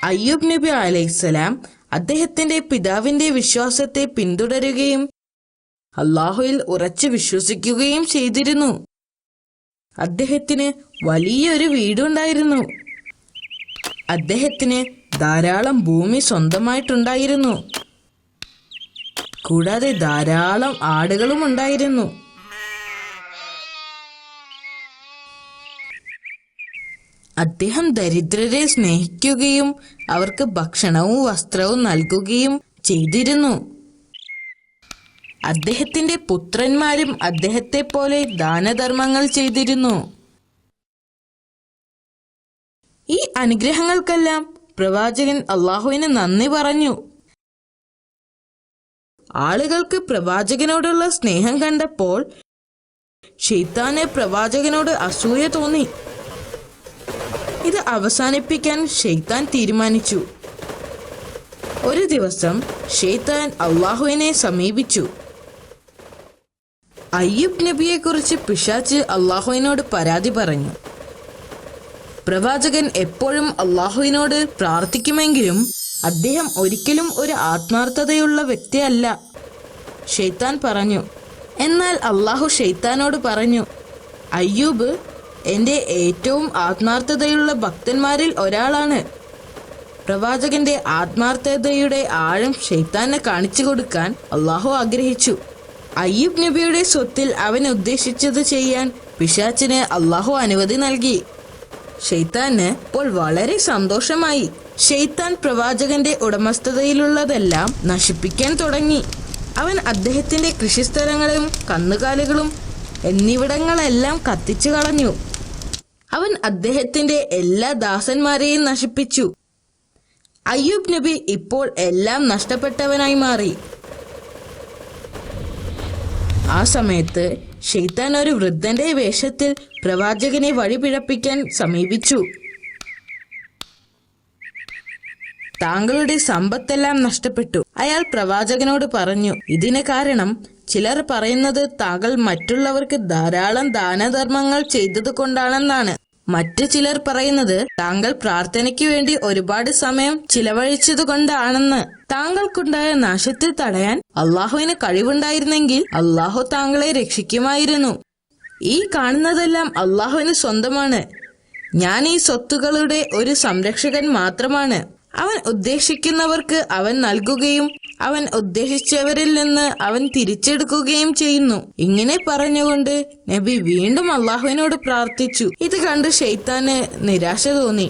അയ്യൂബ് നബി അലൈഹിസ്സലാം അദ്ദേഹത്തിന്റെ പിതാവിന്റെ വിശ്വാസത്തെ പിന്തുടരുകയും അള്ളാഹുവിൽ ഉറച്ചു വിശ്വസിക്കുകയും ചെയ്തിരുന്നു. അദ്ദേഹത്തിന് വലിയൊരു വീടുണ്ടായിരുന്നു. അദ്ദേഹത്തിന് ധാരാളം ഭൂമി സ്വന്തമായിട്ടുണ്ടായിരുന്നു. കൂടാതെ ധാരാളം ആടുകളും ഉണ്ടായിരുന്നു. അദ്ദേഹം ദരിദ്രരെ സ്നേഹിക്കുകയും അവർക്ക് ഭക്ഷണവും വസ്ത്രവും നൽകുകയും ചെയ്തിരുന്നു. അദ്ദേഹത്തിന്റെ പുത്രന്മാരും അദ്ദേഹത്തെ പോലെ ദാനധർമ്മങ്ങൾ ചെയ്തിരുന്നു. ഈ അനുഗ്രഹങ്ങൾക്കെല്ലാം പ്രവാചകൻ അള്ളാഹുവിന് നന്ദി പറഞ്ഞു. ആളുകൾക്ക് പ്രവാചകനോടുള്ള സ്നേഹം കണ്ടപ്പോൾ ശൈത്താന് പ്രവാചകനോട് അസൂയ തോന്നി. ഇത് അവസാനിപ്പിക്കാൻ ശൈത്താൻ തീരുമാനിച്ചു. ഒരു ദിവസം ശൈത്താൻ അള്ളാഹുവിനെ സമീപിച്ചു. അയ്യൂബ് നബിയെക്കുറിച്ച് പിശാച് അള്ളാഹുവിനോട് പരാതി പറഞ്ഞു. പ്രവാചകൻ എപ്പോഴും അള്ളാഹുവിനോട് പ്രാർത്ഥിക്കുമെങ്കിലും അദ്ദേഹം ഒരിക്കലും ഒരു ആത്മാർത്ഥതയുള്ള വ്യക്തിയല്ല. ശൈത്താൻ പറഞ്ഞു. എന്നാൽ അള്ളാഹു ശൈത്താനോട് പറഞ്ഞു, അയ്യൂബ് എൻ്റെ ഏറ്റവും ആത്മാർത്ഥതയുള്ള ഭക്തന്മാരിൽ ഒരാളാണ്. പ്രവാചകന്റെ ആത്മാർത്ഥതയുടെ ആഴം ശൈത്താനെ കാണിച്ചു കൊടുക്കാൻ അള്ളാഹു ആഗ്രഹിച്ചു. അയ്യൂബ് നബിയുടെ സ്വത്തിൽ അവൻ ഉദ്ദേശിച്ചത് ചെയ്യാൻ പിശാചിന് അള്ളാഹു അനുമതി നൽകി. ശൈത്താന് ഇപ്പോൾ വളരെ സന്തോഷമായി. ശൈത്താൻ പ്രവാചകന്റെ ഉടമസ്ഥതയിലുള്ളതെല്ലാം നശിപ്പിക്കാൻ തുടങ്ങി. അവൻ അദ്ദേഹത്തിന്റെ കൃഷിസ്ഥലങ്ങളും കന്നുകാലികളും എന്നിവിടങ്ങളെല്ലാം കത്തിച്ചു കളഞ്ഞു. അവൻ അദ്ദേഹത്തിന്റെ എല്ലാ ദാസന്മാരെയും നശിപ്പിച്ചു. അയ്യൂബ് നബി ഇപ്പോൾ എല്ലാം നഷ്ടപ്പെട്ടവനായി മാറി. ആ സമയത്ത് ശൈത്താൻ ഒരു വൃദ്ധന്റെ വേഷത്തിൽ പ്രവാചകനെ വഴിപിഴപ്പിക്കാൻ സമീപിച്ചു. താങ്കളുടെ സമ്പത്തെല്ലാം നഷ്ടപ്പെട്ടു. അയാൾ പ്രവാചകനോട് പറഞ്ഞു, ഇതിന് കാരണം ചിലർ പറയുന്നത് താങ്കൾ മറ്റുള്ളവർക്ക് ധാരാളം ദാനധർമ്മങ്ങൾ ചെയ്തത് കൊണ്ടാണെന്നാണ്. മറ്റു ചിലർ പറയുന്നത് താങ്കൾ പ്രാർത്ഥനയ്ക്ക് വേണ്ടി ഒരുപാട് സമയം ചിലവഴിച്ചത് കൊണ്ടാണെന്ന്. താങ്കൾക്കുണ്ടായ നാശത്തെ തടയാൻ അള്ളാഹുവിന് കഴിവുണ്ടായിരുന്നെങ്കിൽ അള്ളാഹു താങ്കളെ രക്ഷിക്കുമായിരുന്നു. ഈ കാണുന്നതെല്ലാം അള്ളാഹുവിന് സ്വന്തമാണ്. ഞാൻ ഈ സ്വത്തുക്കളുടെ ഒരു സംരക്ഷകൻ മാത്രമാണ്. അവൻ ഉദ്ദേശിക്കുന്നവർക്ക് അവൻ നൽകുകയും അവൻ ഉദ്ദേശിച്ചവരിൽ നിന്ന് അവൻ തിരിച്ചെടുക്കുകയും ചെയ്യുന്നു. ഇങ്ങനെ പറഞ്ഞുകൊണ്ട് നബി വീണ്ടും അള്ളാഹുവിനോട് പ്രാർത്ഥിച്ചു. ഇത് കണ്ട് ശൈത്താന് നിരാശ തോന്നി.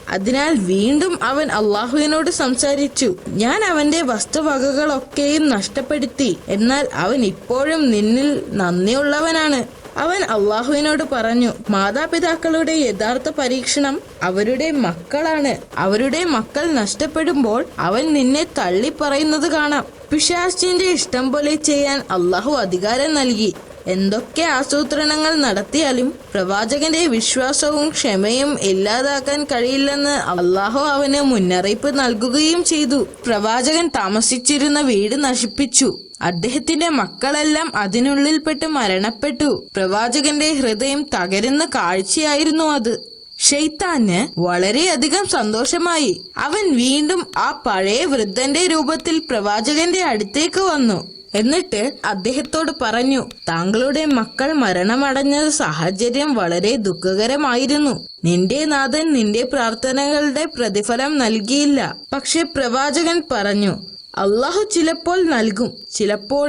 അതിനാൽ വീണ്ടും അവൻ അള്ളാഹുവിനോട് സംസാരിച്ചു. ഞാൻ അവന്റെ വസ്തുവകകളൊക്കെയും നഷ്ടപ്പെടുത്തി, എന്നാൽ അവൻ ഇപ്പോഴും നിന്നിൽ നന്ദിയുള്ളവനാണ്. അവൻ അള്ളാഹുവിനോട് പറഞ്ഞു, മാതാപിതാക്കളുടെ യഥാർത്ഥ പരീക്ഷണം അവരുടെ മക്കളാണ്. അവരുടെ മക്കൾ നഷ്ടപ്പെടുമ്പോൾ അവൻ നിന്നെ തള്ളി പറയുന്നത് കാണാം. പിശാചിന്റെ ഇഷ്ടം പോലെ ചെയ്യാൻ അള്ളാഹു അധികാരം നൽകി. എന്തൊക്കെ ആസൂത്രണങ്ങൾ നടത്തിയാലും പ്രവാചകന്റെ വിശ്വാസവും ക്ഷമയും ഇല്ലാതാക്കാൻ കഴിയില്ലെന്ന് അള്ളാഹു അവന് മുന്നറിയിപ്പ് നൽകുകയും ചെയ്തു. പ്രവാചകൻ താമസിച്ചിരുന്ന വീട് നശിപ്പിച്ചു. അദ്ദേഹത്തിന്റെ മക്കളെല്ലാം അതിനുള്ളിൽപ്പെട്ട് മരണപ്പെട്ടു. പ്രവാചകന്റെ ഹൃദയം തകരുന്ന കാഴ്ചയായിരുന്നു അത്. ശൈത്താന് വളരെയധികം സന്തോഷമായി. അവൻ വീണ്ടും ആ പഴയ വൃദ്ധന്റെ രൂപത്തിൽ പ്രവാചകന്റെ അടുത്തേക്ക് വന്നു. എന്നിട്ട് അദ്ദേഹത്തോട് പറഞ്ഞു, താങ്കളുടെ മക്കൾ മരണമടഞ്ഞ സാഹചര്യം വളരെ ദുഃഖകരമായിരുന്നു. നിന്റെ നാഥൻ നിന്റെ പ്രാർത്ഥനകളുടെ പ്രതിഫലം നൽകിയില്ല. പക്ഷെ പ്രവാചകൻ പറഞ്ഞു, അള്ളാഹു ചിലപ്പോൾ നൽകും, ചിലപ്പോൾ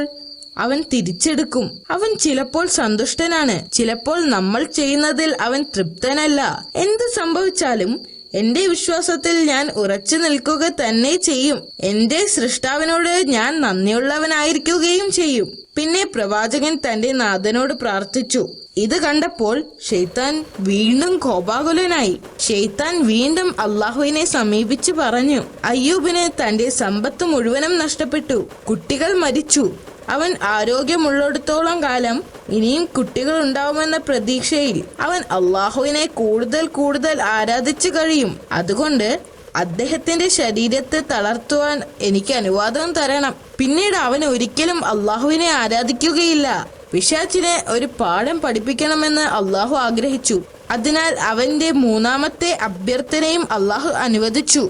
അവൻ തിരിച്ചെടുക്കും. അവൻ ചിലപ്പോൾ സന്തുഷ്ടനാണ്, ചിലപ്പോൾ നമ്മൾ ചെയ്യുന്നതിൽ അവൻ തൃപ്തനല്ല. എന്ത് സംഭവിച്ചാലും എന്റെ വിശ്വാസത്തിൽ ഞാൻ ഉറച്ചു നിൽക്കുക തന്നെ ചെയ്യും. എന്റെ സൃഷ്ടാവിനോട് ഞാൻ നന്ദിയുള്ളവനായിരിക്കുകയും ചെയ്യും. പിന്നെ പ്രവാചകൻ തന്റെ നാഥനോട് പ്രാർത്ഥിച്ചു. ഇത് കണ്ടപ്പോൾ ശൈത്താൻ വീണ്ടും കോപാകുലനായി. ശൈത്താൻ വീണ്ടും അള്ളാഹുവിനെ സമീപിച്ച് പറഞ്ഞു, അയ്യൂബിന് തന്റെ സമ്പത്ത് മുഴുവനും നഷ്ടപ്പെട്ടു. കുട്ടികൾ മരിച്ചു. അവൻ ആരോഗ്യമുള്ളിടത്തോളം കാലം ഇനിയും കുട്ടികൾ ഉണ്ടാവുമെന്ന പ്രതീക്ഷയിൽ അവൻ അള്ളാഹുവിനെ കൂടുതൽ കൂടുതൽ ആരാധിച്ചു കഴിയും. അതുകൊണ്ട് അദ്ദേഹത്തിന്റെ ശരീരത്തെ തളർത്തുവാൻ എനിക്ക് അനുവാദം തരണം. പിന്നീട് അവൻ ഒരിക്കലും അള്ളാഹുവിനെ ആരാധിക്കുകയില്ല. പിശാചിനെ ഒരു പാഠം പഠിപ്പിക്കണമെന്ന് അള്ളാഹു ആഗ്രഹിച്ചു. അതിനാൽ അവന്റെ മൂന്നാമത്തെ അഭ്യർത്ഥനയും അള്ളാഹു അനുവദിച്ചു.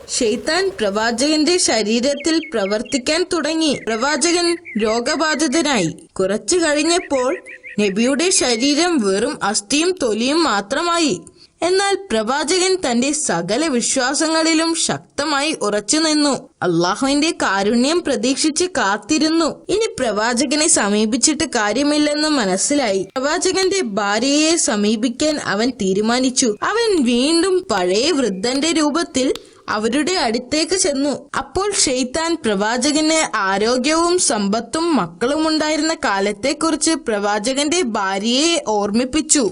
ശൈത്താൻ പ്രവാചകന്റെ ശരീരത്തിൽ പ്രവർത്തിക്കാൻ തുടങ്ങി. പ്രവാചകൻ രോഗബാധിതനായി. കുറച്ചു കഴിഞ്ഞപ്പോൾ നബിയുടെ ശരീരം വെറും അസ്ഥിയും തൊലിയും മാത്രമായി. എന്നാൽ പ്രവാചകൻ തന്റെ സകല വിശ്വാസങ്ങളിലും ശക്തമായി ഉറച്ചു നിന്നു. അള്ളാഹുവിന്റെ കാരുണ്യം പ്രതീക്ഷിച്ച് കാത്തിരുന്നു. ഇനി പ്രവാചകനെ സമീപിച്ചിട്ട് കാര്യമില്ലെന്ന് മനസ്സിലായി. പ്രവാചകന്റെ ഭാര്യയെ സമീപിക്കാൻ അവൻ തീരുമാനിച്ചു. അവൻ വീണ്ടും പഴയ വൃദ്ധന്റെ രൂപത്തിൽ അവരുടെ അടുത്തേക്ക് ചെന്നു. അപ്പോൾ ശൈത്താൻ പ്രവാചകന് ആരോഗ്യവും സമ്പത്തും മക്കളും ഉണ്ടായിരുന്ന കാലത്തെക്കുറിച്ച് പ്രവാചകന്റെ ഭാര്യയെ ഓർമ്മിപ്പിച്ചു.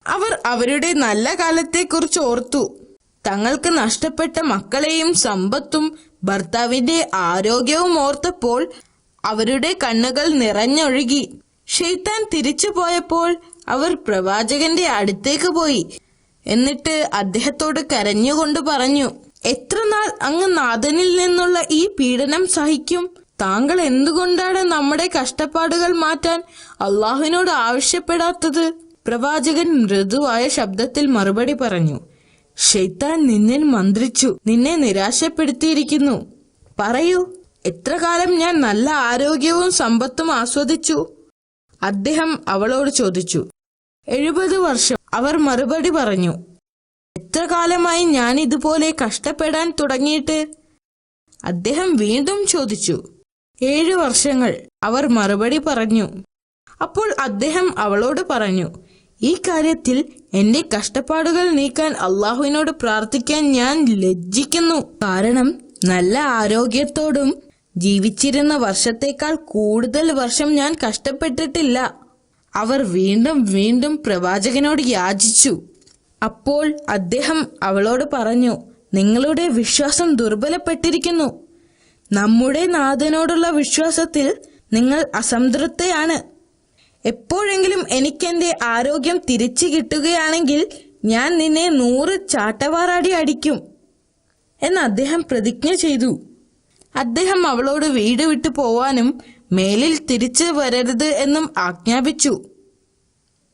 അവർ അവരുടെ നല്ല കാലത്തെക്കുറിച്ച് ഓർത്തു. തങ്ങൾക്ക് നഷ്ടപ്പെട്ട മക്കളെയും സമ്പത്തും ഭർത്താവിന്റെ ആരോഗ്യവും ഓർത്തപ്പോൾ അവരുടെ കണ്ണുകൾ നിറഞ്ഞൊഴുകി. ശൈത്താൻ തിരിച്ചു പോയപ്പോൾ അവർ പ്രവാചകന്റെ അടുത്തേക്ക് പോയി. എന്നിട്ട് അദ്ദേഹത്തോട് കരഞ്ഞുകൊണ്ട് പറഞ്ഞു, എത്ര നാൾ അങ്ങ് നാഥനിൽ നിന്നുള്ള ഈ പീഡനം സഹിക്കും? താങ്കൾ എന്തുകൊണ്ടാണ് നമ്മുടെ കഷ്ടപ്പാടുകൾ മാറ്റാൻ അള്ളാഹുവിനോട് ആവശ്യപ്പെടാത്തത്? പ്രവാചകൻ മൃദുവായ ശബ്ദത്തിൽ മറുപടി പറഞ്ഞു, ശൈത്താൻ നിന്നെ മന്ത്രിച്ചു, നിന്നെ നിരാശപ്പെടുത്തിയിരിക്കുന്നു. പറയൂ, എത്ര കാലം ഞാൻ നല്ല ആരോഗ്യവും സമ്പത്തും ആസ്വദിച്ചു? അദ്ദേഹം അവളോട് ചോദിച്ചു. 70 വർഷം, അവർ മറുപടി പറഞ്ഞു. എത്ര കാലമായി ഞാൻ ഇതുപോലെ കഷ്ടപ്പെടാൻ തുടങ്ങിയിട്ട്? അദ്ദേഹം വീണ്ടും ചോദിച്ചു. 7 വർഷങ്ങൾ, അവർ മറുപടി പറഞ്ഞു. അപ്പോൾ അദ്ദേഹം അവളോട് പറഞ്ഞു, ഈ കാര്യത്തിൽ എന്റെ കഷ്ടപ്പാടുകൾ നീക്കാൻ അള്ളാഹുവിനോട് പ്രാർത്ഥിക്കാൻ ഞാൻ ലജ്ജിക്കുന്നു. കാരണം നല്ല ആരോഗ്യത്തോടും ജീവിച്ചിരുന്ന വർഷത്തേക്കാൾ കൂടുതൽ വർഷം ഞാൻ കഷ്ടപ്പെട്ടിട്ടില്ല. അവർ വീണ്ടും വീണ്ടും പ്രവാചകനോട് യാചിച്ചു. അപ്പോൾ അദ്ദേഹം അവളോട് പറഞ്ഞു, നിങ്ങളുടെ വിശ്വാസം ദുർബലപ്പെട്ടിരിക്കുന്നു. നമ്മുടെ നാഥനോടുള്ള വിശ്വാസത്തിൽ നിങ്ങൾ അസംതൃപ്തയാണ്. എപ്പോഴെങ്കിലും എനിക്കെന്റെ ആരോഗ്യം തിരിച്ചു കിട്ടുകയാണെങ്കിൽ ഞാൻ നിന്നെ 100 ചാട്ടവാറാടി അടിക്കും എന്ന് അദ്ദേഹം പ്രതിജ്ഞ ചെയ്തു. അദ്ദേഹം അവളോട് വീട് വിട്ടു പോവാനും മേലിൽ തിരിച്ചു വരരുത് എന്നും ആജ്ഞാപിച്ചു.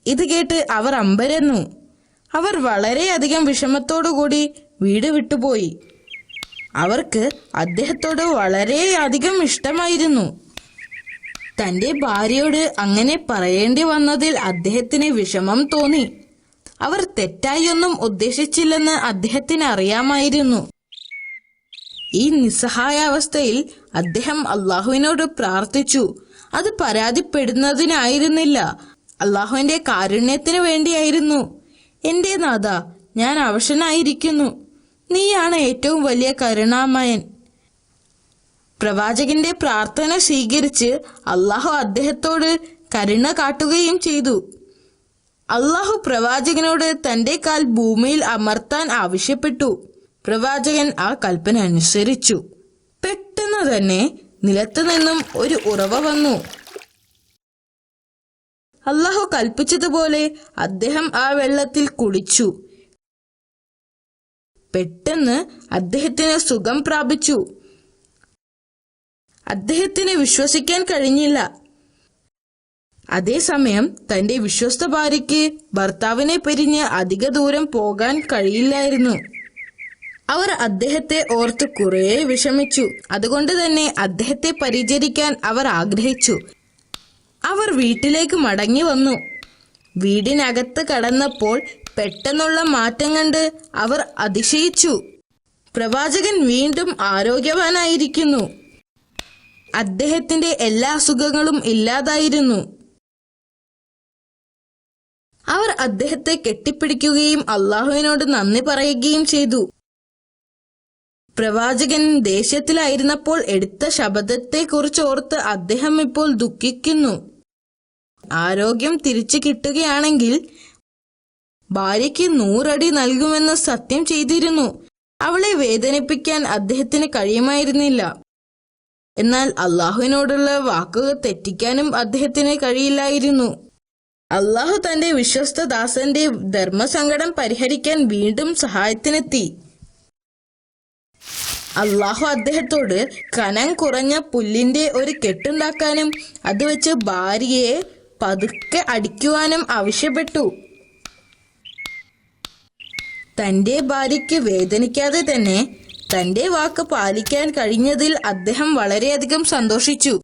ഇത് കേട്ട് അവർ അമ്പരന്നു. അവർ വളരെയധികം വിഷമത്തോടുകൂടി വീട് വിട്ടുപോയി. അവർക്ക് അദ്ദേഹത്തോട് വളരെയധികം ഇഷ്ടമായിരുന്നു. തന്റെ ഭാര്യയോട് അങ്ങനെ പറയേണ്ടി വന്നതിൽ അദ്ദേഹത്തിന് വിഷമം തോന്നി. അവർ തെറ്റായൊന്നും ഉദ്ദേശിച്ചില്ലെന്ന് അദ്ദേഹത്തിന് അറിയാമായിരുന്നു. ഈ നിസ്സഹായാവസ്ഥയിൽ അദ്ദേഹം അള്ളാഹുവിനോട് പ്രാർത്ഥിച്ചു. അത് പരാതിപ്പെടുന്നതിനായിരുന്നില്ല, അള്ളാഹുവിന്റെ കാരുണ്യത്തിന് വേണ്ടിയായിരുന്നു. എന്റെ നാഥ, ഞാൻ അവശനായിരിക്കുന്നു. നീയാണ് ഏറ്റവും വലിയ കരുണാമയൻ. പ്രവാചകന്റെ പ്രാർത്ഥന സ്വീകരിച്ച് അള്ളാഹു അദ്ദേഹത്തോട് കരുണ കാട്ടുകയും ചെയ്തു. അള്ളാഹു പ്രവാചകനോട് തന്റെ കാൽ ഭൂമിയിൽ അമർത്താൻ ആവശ്യപ്പെട്ടു. പ്രവാചകൻ ആ കൽപ്പന അനുസരിച്ചു. പെട്ടെന്ന് തന്നെ നിലത്തു നിന്നും ഒരു ഉറവ വന്നു. അള്ളാഹു കൽപ്പിച്ചതുപോലെ അദ്ദേഹം ആ വെള്ളത്തിൽ കുളിച്ചു. പെട്ടെന്ന് അദ്ദേഹത്തിന് സുഖം പ്രാപിച്ചു. അദ്ദേഹത്തിന് വിശ്വസിക്കാൻ കഴിഞ്ഞില്ല. അതേസമയം തന്റെ വിശ്വസ്ത ഭാര്യയ്ക്ക് ഭർത്താവിനെ പിരിഞ്ഞ് അധിക ദൂരം പോകാൻ കഴിയില്ലായിരുന്നു. അവർ അദ്ദേഹത്തെ ഓർത്ത് കുറേ വിഷമിച്ചു. അതുകൊണ്ട് തന്നെ അദ്ദേഹത്തെ പരിചരിക്കാൻ അവർ ആഗ്രഹിച്ചു. അവർ വീട്ടിലേക്ക് മടങ്ങി വന്നു. വീടിനകത്ത് കടന്നപ്പോൾ പെട്ടെന്നുള്ള മാറ്റം കണ്ട് അവർ അതിശയിച്ചു. പ്രവാചകൻ വീണ്ടും ആരോഗ്യവാനായിരിക്കുന്നു. അദ്ദേഹത്തിന്റെ എല്ലാ അസുഖങ്ങളും ഇല്ലാതായിരുന്നു. അവർ അദ്ദേഹത്തെ കെട്ടിപ്പിടിക്കുകയും അള്ളാഹുവിനോട് നന്ദി പറയുകയും ചെയ്തു. പ്രവാചകൻ ദേഷ്യത്തിലായിരുന്നപ്പോൾ എടുത്ത ശപഥത്തെക്കുറിച്ച് ഓർത്ത് അദ്ദേഹം ഇപ്പോൾ ദുഃഖിക്കുന്നു. ആരോഗ്യം തിരിച്ചു കിട്ടുകയാണെങ്കിൽ ഭാര്യയ്ക്ക് 100 അടി നൽകുമെന്ന് സത്യം ചെയ്തിരുന്നു. അവളെ വേദനിപ്പിക്കാൻ അദ്ദേഹത്തിന് കഴിയുമായിരുന്നില്ല. എന്നാൽ അള്ളാഹുവിനോടുള്ള വാക്കുകൾ തെറ്റിക്കാനും അദ്ദേഹത്തിന് കഴിയില്ലായിരുന്നു. അള്ളാഹു തന്റെ വിശ്വസ്ത ദാസന്റെ ധർമ്മസങ്കടം പരിഹരിക്കാൻ വീണ്ടും സഹായത്തിനെത്തി. അള്ളാഹു അദ്ദേഹത്തോട് കനം കുറഞ്ഞ പുല്ലിന്റെ ഒരു കെട്ടുണ്ടാക്കാനും അത് വെച്ച് ഭാര്യയെ പതുക്കെ അടിക്കുവാനും ആവശ്യപ്പെട്ടു. തന്റെ ഭാര്യയ്ക്ക് വേദനിക്കാതെ തന്നെ തന്റെ വാക്ക് പാലിക്കാൻ കഴിഞ്ഞതിൽ അദ്ദേഹം വളരെയധികം സന്തോഷിച്ചു.